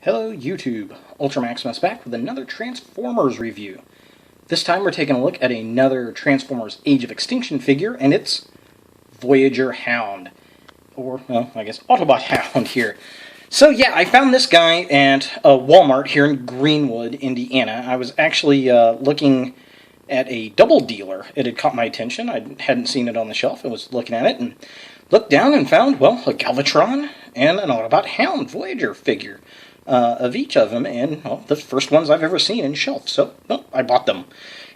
Hello YouTube, Ultramaximus back with another Transformers review. This time we're taking a look at another Transformers Age of Extinction figure, and it's Voyager Hound. Or, well, I guess Autobot Hound here. So yeah, I found this guy at a Walmart here in Greenwood, Indiana. I was actually looking at a double dealer. It had caught my attention. I hadn't seen it on the shelf. I was looking at it and looked down and found, well, a Galvatron and an Autobot Hound Voyager figure. Of each of them, and well, the first ones I've ever seen in shelf, so well, I bought them.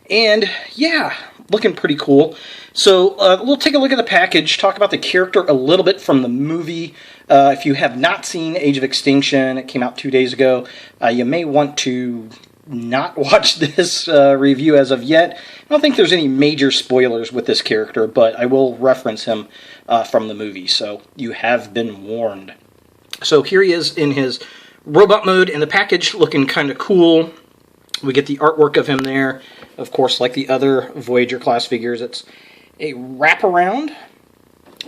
And yeah, looking pretty cool. So we'll take a look at the package, talk about the character a little bit from the movie. If you have not seen Age of Extinction, it came out 2 days ago, you may want to not watch this review as of yet. I don't think there's any major spoilers with this character, but I will reference him from the movie, so you have been warned. So here he is in his robot mode in the package, looking kind of cool. We get the artwork of him there. Of course, like the other Voyager class figures, it's a wraparound,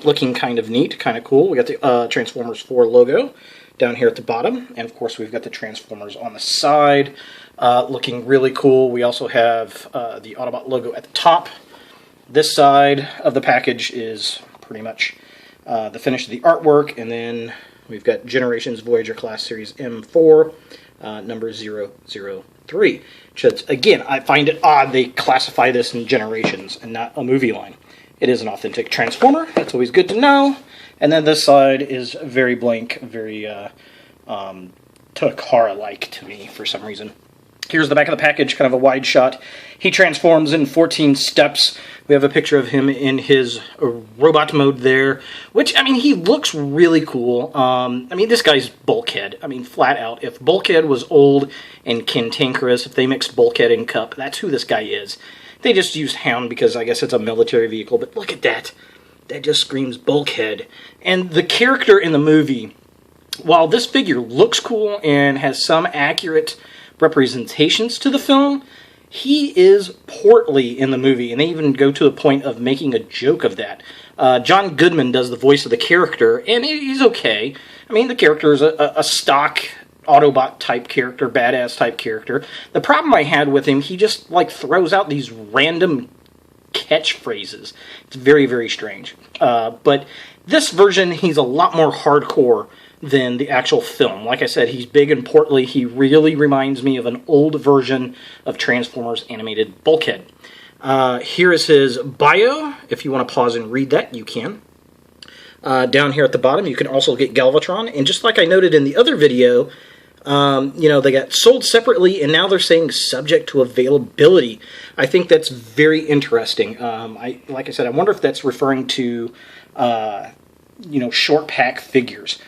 looking kind of neat, kind of cool. We got the Transformers 4 logo down here at the bottom, and of course we've got the Transformers on the side, looking really cool. We also have the Autobot logo at the top. This side of the package is pretty much the finish of the artwork, and then we've got Generations Voyager Class Series M4, number 003. Which, again, I find it odd they classify this in Generations and not a movie line. It is an authentic Transformer. That's always good to know. And then this side is very blank, very Takara-like to me for some reason. Here's the back of the package, kind of a wide shot. He transforms in 14 steps. We have a picture of him in his robot mode there, which, I mean, he looks really cool. I mean, this guy's Bulkhead. I mean, flat out. If Bulkhead was old and cantankerous, if they mixed Bulkhead and Cup, that's who this guy is. They just used Hound because I guess it's a military vehicle, but look at that. That just screams Bulkhead. And the character in the movie, while this figure looks cool and has some accurate representations to the film, he is portly in the movie, and they even go to the point of making a joke of that. John Goodman does the voice of the character, and he's okay. I mean, the character is a stock Autobot type character, badass type character. The problem I had with him, he just like throws out these random catchphrases. It's very, very strange. But this version, he's a lot more hardcore than the actual film. Like I said, he's big and portly. He really reminds me of an old version of Transformers animated Bulkhead. Here is his bio. If you want to pause and read that, you can. Down here at the bottom, you can also get Galvatron. And just like I noted in the other video, you know, they got sold separately, and now they're saying subject to availability. I think that's very interesting. Like I said, I wonder if that's referring to, you know, short pack figures.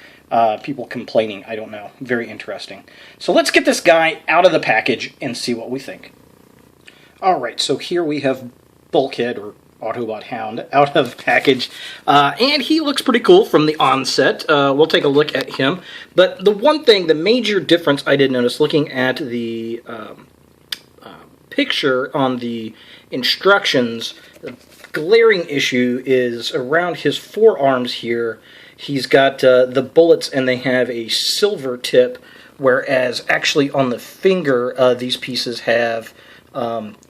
People complaining, I don't know. Very interesting. So let's get this guy out of the package and see what we think. Alright, so here we have Bulkhead, or Autobot Hound, out of package. And he looks pretty cool from the onset. We'll take a look at him. But the one thing, the major difference I did notice looking at the picture on the instructions, the glaring issue is around his forearms here. He's got the bullets, and they have a silver tip, whereas actually on the finger, these pieces have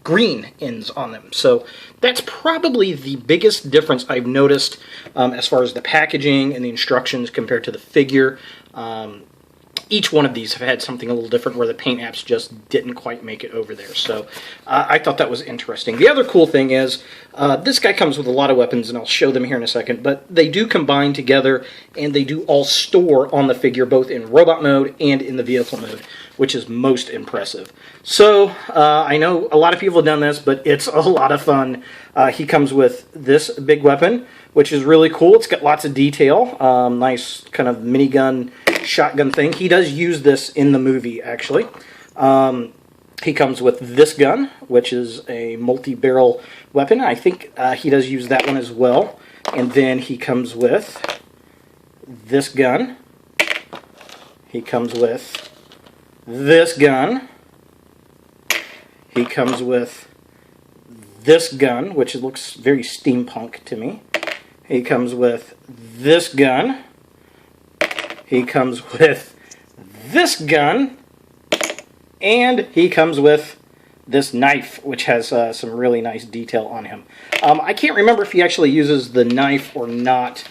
green ends on them. So that's probably the biggest difference I've noticed as far as the packaging and the instructions compared to the figure. Each one of these have had something a little different where the paint apps just didn't quite make it over there. So I thought that was interesting. The other cool thing is this guy comes with a lot of weapons, and I'll show them here in a second, but they do combine together, and they do all store on the figure, both in robot mode and in the vehicle mode, which is most impressive. So I know a lot of people have done this, but it's a lot of fun. He comes with this big weapon, which is really cool. It's got lots of detail. Nice kind of minigun shotgun thing. He does use this in the movie, actually. He comes with this gun, which is a multi-barrel weapon. I think he does use that one as well. And then he comes with this gun. He comes with this gun. He comes with this gun, which looks very steampunk to me. He comes with this gun. He comes with this gun, and he comes with this knife, which has some really nice detail on him. I can't remember if he actually uses the knife or not,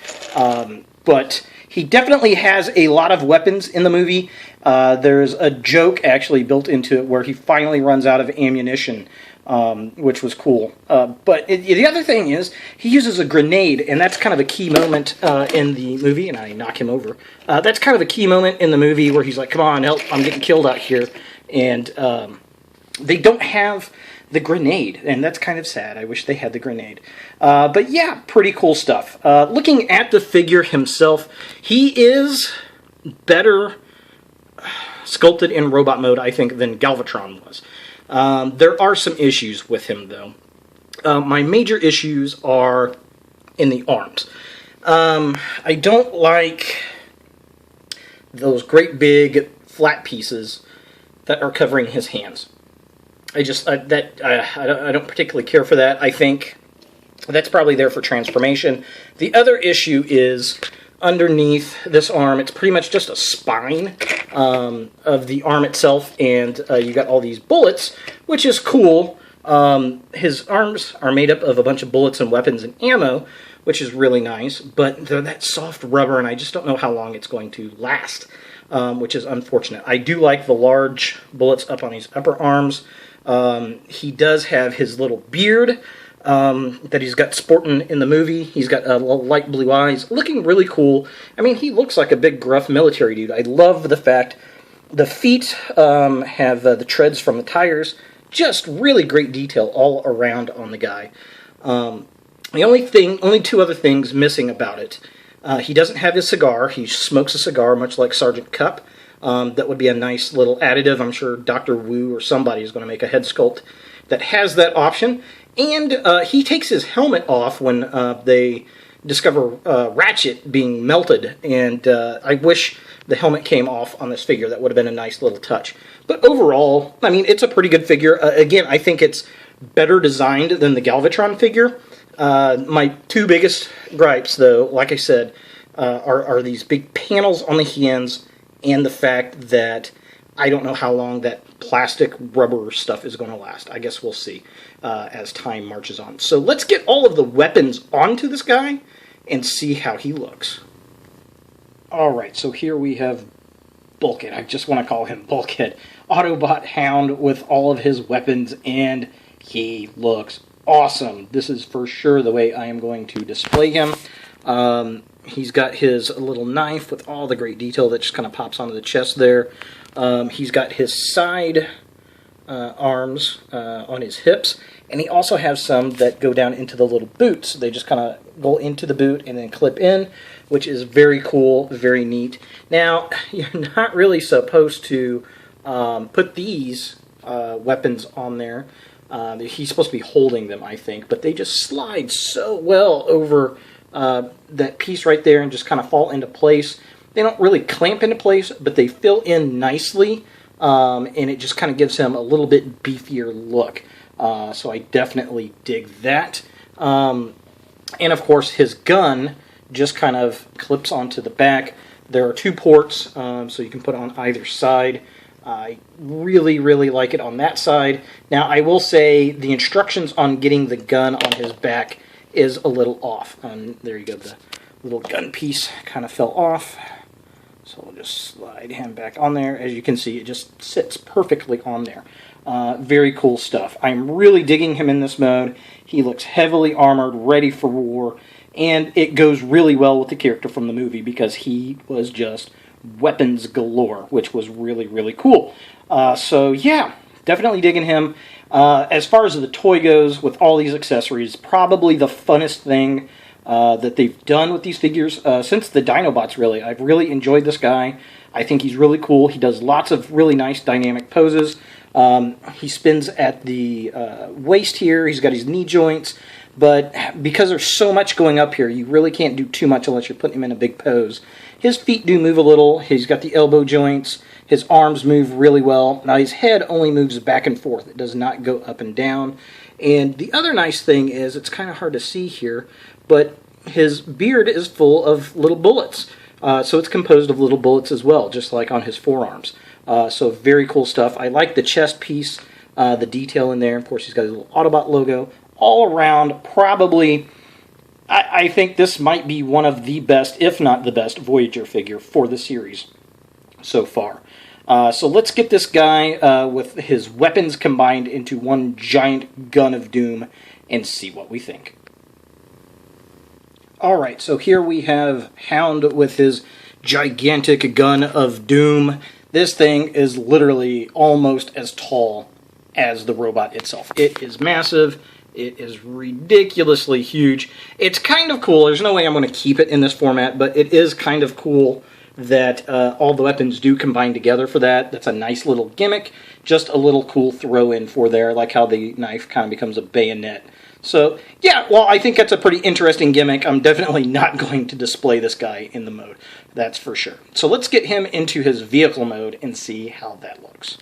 but he definitely has a lot of weapons in the movie. There's a joke actually built into it where he finally runs out of ammunition, which was cool. But the other thing is, he uses a grenade, and that's kind of a key moment in the movie, and I knock him over. That's kind of a key moment in the movie where he's like, come on, help, I'm getting killed out here. And they don't have the grenade, and that's kind of sad. I wish they had the grenade. But yeah, pretty cool stuff. Looking at the figure himself, he is better sculpted in robot mode, I think, than Galvatron was. There are some issues with him, though. My major issues are in the arms. I don't like those great big flat pieces that are covering his hands. I don't particularly care for that. I think that's probably there for transformation. The other issue is underneath this arm, it's pretty much just a spine of the arm itself, and you got all these bullets, which is cool. His arms are made up of a bunch of bullets and weapons and ammo, which is really nice, but they're that soft rubber, and I just don't know how long it's going to last, which is unfortunate. I do like the large bullets up on his upper arms. He does have his little beard that he's got sporting in the movie. He's got little light blue eyes, looking really cool. I mean, he looks like a big gruff military dude. I love the fact the feet have the treads from the tires. Just really great detail all around on the guy. The only two other things missing about it. He doesn't have his cigar. He smokes a cigar, much like Sergeant Cup. That would be a nice little additive. I'm sure Dr. Wu or somebody is going to make a head sculpt that has that option. And he takes his helmet off when they discover Ratchet being melted. And I wish the helmet came off on this figure. That would have been a nice little touch. But overall, I mean, it's a pretty good figure. Again, I think it's better designed than the Galvatron figure. My two biggest gripes, though, like I said, are these big panels on the hands and the fact that I don't know how long that plastic rubber stuff is going to last. I guess we'll see as time marches on. So let's get all of the weapons onto this guy and see how he looks. Alright, so here we have Bulkhead. I just want to call him Bulkhead. Autobot Hound with all of his weapons, and he looks awesome. This is for sure the way I am going to display him. He's got his little knife with all the great detail that just kind of pops onto the chest there. He's got his side arms on his hips, and he also has some that go down into the little boots. They just kind of go into the boot and then clip in, which is very cool, very neat. Now, you're not really supposed to put these weapons on there. He's supposed to be holding them, I think, but they just slide so well over that piece right there and just kind of fall into place. They don't really clamp into place, but they fill in nicely, and it just kind of gives him a little bit beefier look. So I definitely dig that. And of course, his gun just kind of clips onto the back. There are two ports, so you can put it on either side. I really, really like it on that side. Now, I will say the instructions on getting the gun on his back is a little off. There you go, the little gun piece kind of fell off. So we'll just slide him back on there. As you can see, it just sits perfectly on there. Very cool stuff. I'm really digging him in this mode. He looks heavily armored, ready for war, and it goes really well with the character from the movie because he was just weapons galore, which was really, really cool. So yeah, definitely digging him. As far as the toy goes, with all these accessories, probably the funnest thing that they've done with these figures since the Dinobots, really. I've really enjoyed this guy. I think he's really cool. He does lots of really nice dynamic poses. He spins at the waist here. He's got his knee joints. But because there's so much going up here, you really can't do too much unless you're putting him in a big pose. His feet do move a little. He's got the elbow joints. His arms move really well. Now his head only moves back and forth. It does not go up and down. And the other nice thing is, it's kind of hard to see here, but his beard is full of little bullets. So it's composed of little bullets as well, just like on his forearms. So very cool stuff. I like the chest piece, the detail in there. Of course, he's got his little Autobot logo. All around, probably, I think this might be one of the best, if not the best, Voyager figure for the series so far. So let's get this guy with his weapons combined into one giant gun of doom and see what we think. Alright, so here we have Hound with his gigantic gun of doom. This thing is literally almost as tall as the robot itself. It is massive. It is ridiculously huge. It's kind of cool. There's no way I'm going to keep it in this format, but it is kind of cool that all the weapons do combine together for that. That's a nice little gimmick. Just a little cool throw in for there, like how the knife kind of becomes a bayonet. So, yeah, well, I think that's a pretty interesting gimmick. I'm definitely not going to display this guy in the mode. That's for sure. So let's get him into his vehicle mode and see how that looks.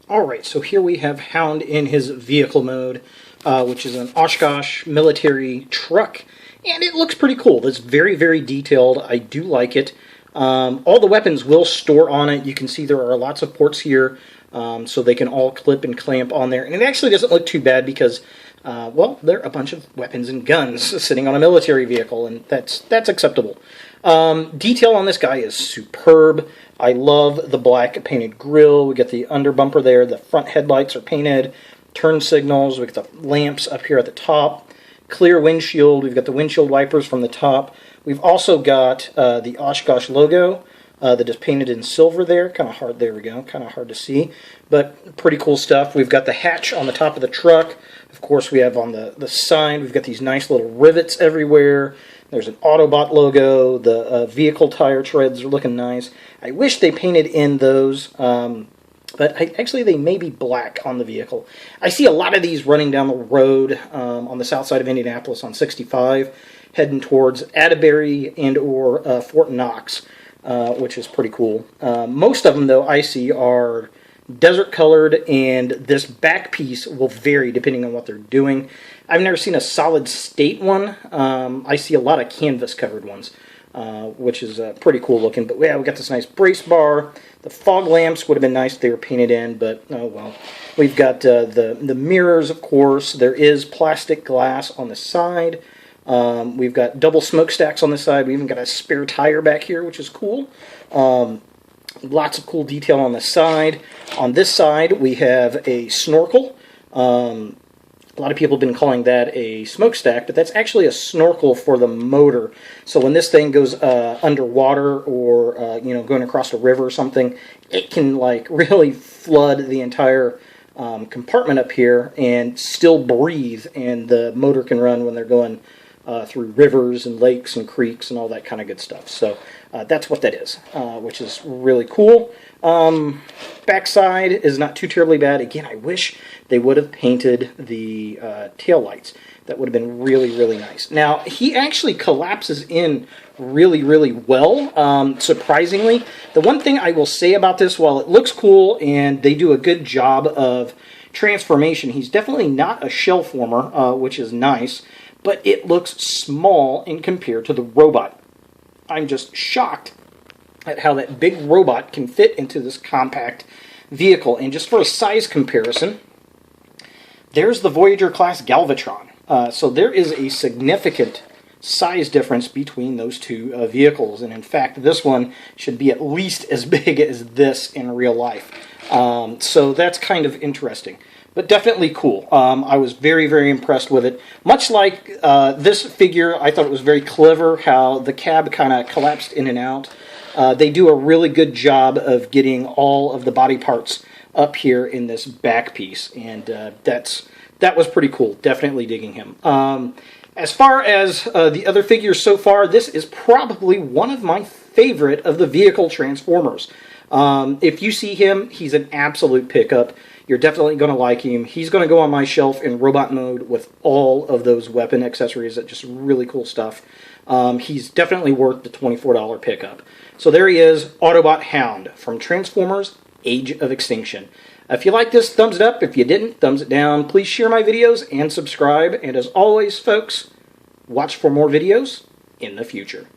Alright, so here we have Hound in his vehicle mode, which is an Oshkosh military truck. And it looks pretty cool. It's very, very detailed. I do like it. All the weapons will store on it. You can see there are lots of ports here, so they can all clip and clamp on there. And it actually doesn't look too bad because, well, there are a bunch of weapons and guns sitting on a military vehicle, and that's acceptable. Detail on this guy is superb. I love the black painted grille. We get the under bumper there. The front headlights are painted. Turn signals. We get the lamps up here at the top. Clear windshield. We've got the windshield wipers from the top. We've also got the Oshkosh logo that is painted in silver there. Kind of hard. There we go. Kind of hard to see, but pretty cool stuff. We've got the hatch on the top of the truck. Of course, we have on the side, we've got these nice little rivets everywhere. There's an Autobot logo. The vehicle tire treads are looking nice. I wish they painted in those, but actually they may be black on the vehicle. I see a lot of these running down the road on the south side of Indianapolis on 65, heading towards Atterbury and or Fort Knox, which is pretty cool. Most of them, though, I see are desert colored, and this back piece will vary depending on what they're doing. I've never seen a solid state one. I see a lot of canvas covered ones, which is pretty cool looking. But yeah, we got this nice brace bar. The fog lamps would have been nice if they were painted in, but oh well. We've got the mirrors, of course. There is plastic glass on the side. We've got double smokestacks on the side. We even got a spare tire back here, which is cool. Lots of cool detail on the side. On this side, we have a snorkel. A lot of people have been calling that a smokestack, but that's actually a snorkel for the motor. So when this thing goes underwater or going across a river or something, it can like really flood the entire compartment up here and still breathe, and the motor can run when they're going through rivers and lakes and creeks and all that kind of good stuff. So that's what that is, which is really cool. Backside is not too terribly bad. Again, I wish they would have painted the tail lights. That would have been really, really nice. Now, he actually collapses in really, really well, surprisingly. The one thing I will say about this, while it looks cool and they do a good job of transformation, he's definitely not a shell former, which is nice, but it looks small in compared to the robot. I'm just shocked at how that big robot can fit into this compact vehicle. And just for a size comparison, there's the Voyager class Galvatron. So there is a significant size difference between those two vehicles. And in fact, this one should be at least as big as this in real life. So that's kind of interesting. But definitely cool. I was very, very impressed with it. Much like this figure, I thought it was very clever how the cab kind of collapsed in and out. They do a really good job of getting all of the body parts up here in this back piece. And that was pretty cool. Definitely digging him. As far as the other figures so far, this is probably one of my favorite of the vehicle Transformers. If you see him, he's an absolute pickup. You're definitely going to like him. He's going to go on my shelf in robot mode with all of those weapon accessories. That's just really cool stuff. He's definitely worth the $24 pickup. So there he is, Autobot Hound from Transformers Age of Extinction. If you like this, thumbs it up. If you didn't, thumbs it down. Please share my videos and subscribe. And as always, folks, watch for more videos in the future.